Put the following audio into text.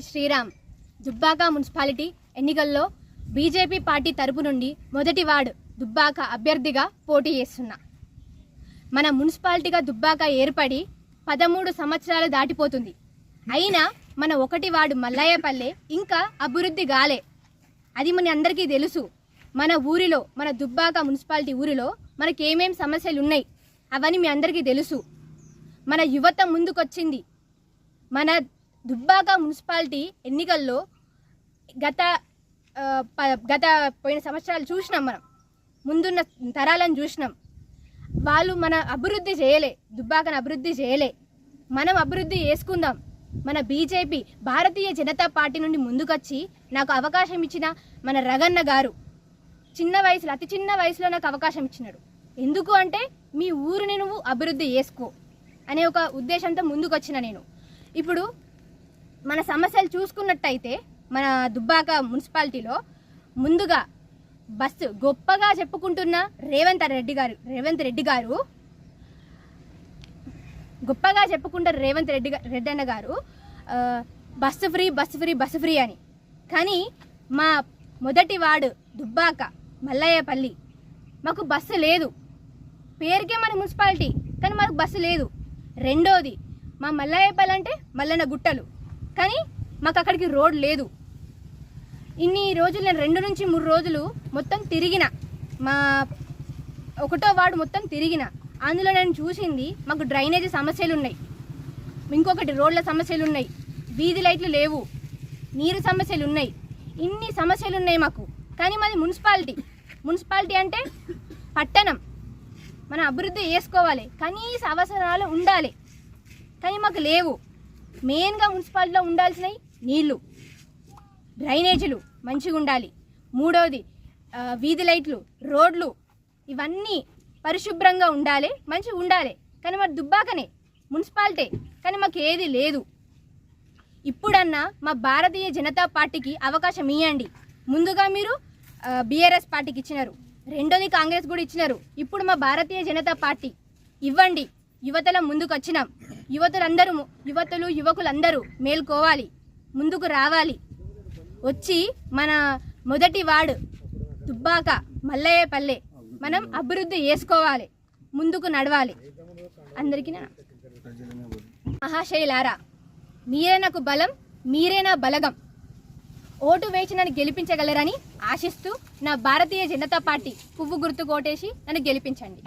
Sriram Dubbaka municipality ఎన్నికల్లో BJP party తరపు నుండి మొదటి వార్డు దుబ్బాక అభ్యర్థిగా పోటీ చేస్తున్నా. మన మున్సిపాలిటీగా దుబ్బాక ఏర్పడి 13 సంవత్సరాలు దాటిపోతుంది. అయినా మన ఒకటి వార్డు మల్లయ్యపల్లె ఇంకా అభివృద్ధి గాలే. అది మన అందరికీ తెలుసు. మన ఊరిలో, మన దుబ్బాక మున్సిపాలిటీ ఊరిలో మనకి ఏమేం సమస్యలు ఉన్నాయి అవన్నీ మీ అందరికీ తెలుసు. మన యువత ముందుకొచ్చింది. మన దుబ్బాక మున్సిపాలిటీ ఎన్నికల్లో గత పోయిన సంవత్సరాలు చూసినాం. మనం ముందున్న తరాలను చూసినాం. వాళ్ళు మన అభివృద్ధి చేయలే, దుబ్బాకను అభివృద్ధి చేయలే. మనం అభివృద్ధి చేసుకుందాం. మన బీజేపీ భారతీయ జనతా పార్టీ నుండి ముందుకొచ్చి నాకు అవకాశం ఇచ్చిన మన రగన్న గారు అతి చిన్న వయసులో నాకు అవకాశం ఇచ్చినాడు. ఎందుకు అంటే మీ ఊరిని నువ్వు అభివృద్ధి చేసుకో అనే ఒక ఉద్దేశంతో ముందుకొచ్చిన నేను. ఇప్పుడు మన సమస్యలు చూసుకున్నట్టయితే మన దుబ్బాక మున్సిపాలిటీలో ముందుగా బస్సు గొప్పగా చెప్పుకుంటున్న రేవంత్ రెడ్డి గారు గొప్పగా చెప్పుకుంటారు. రెడ్డి అన్న గారు బస్సు ఫ్రీ అని. కానీ మా మొదటి వార్డు దుబ్బాక మల్లయ్యపల్లి మాకు బస్సు లేదు. పేరుకే మన మున్సిపాలిటీ, కానీ మాకు బస్సు లేదు. రెండోది మా మల్లయ్యపల్లి అంటే మల్లన్న గుట్టలు, కానీ మాకు అక్కడికి రోడ్ లేదు. ఇన్ని రోజులు నేను 2 నుంచి 3 రోజులు మొత్తం తిరిగిన, మా 1వ వార్డు మొత్తం తిరిగిన. అందులో నేను చూసింది మాకు డ్రైనేజీ సమస్యలు ఉన్నాయి, ఇంకొకటి రోడ్ల సమస్యలు ఉన్నాయి, వీధి లైట్లు లేవు, నీరు సమస్యలు ఉన్నాయి. ఇన్ని సమస్యలు ఉన్నాయి మాకు. కానీ మాది మున్సిపాలిటీ అంటే పట్టణం. మనం అభివృద్ధి చేసుకోవాలి, కనీస అవసరాలు ఉండాలి, కానీ మాకు లేవు. మెయిన్గా మున్సిపాలిటీలో ఉండాల్సినవి నీళ్లు, డ్రైనేజీలు మంచిగా ఉండాలి. మూడవది వీధి లైట్లు, రోడ్లు, ఇవన్నీ పరిశుభ్రంగా ఉండాలి, మంచిగా ఉండాలి. కానీ మరి దుబ్బాకనే మున్సిపాలిటీ, కానీ మాకు ఏది లేదు. ఇప్పుడన్నా మా భారతీయ జనతా పార్టీకి అవకాశం ఇవ్వండి. ముందుగా మీరు బీఆర్ఎస్ పార్టీకి ఇచ్చినారు, రెండోది కాంగ్రెస్ కూడా ఇచ్చినారు. ఇప్పుడు మా భారతీయ జనతా పార్టీ ఇవ్వండి. యువతల ముందుకు వచ్చినాం. యువకులందరూ మేల్కోవాలి, ముందుకు రావాలి. వచ్చి మన మొదటి వార్డు దుబ్బాక మల్లయ్యపల్లె మనం అభివృద్ధి చేసుకోవాలి, ముందుకు నడవాలి. అందరికీ మహాశైలారా, మీరే నాకు బలం, మీరే నా బలగం. ఓటు వేసి నన్ను గెలిపించగలరని ఆశిస్తూ నా భారతీయ జనతా పార్టీ పువ్వు గుర్తు కోటేసి నన్ను గెలిపించండి.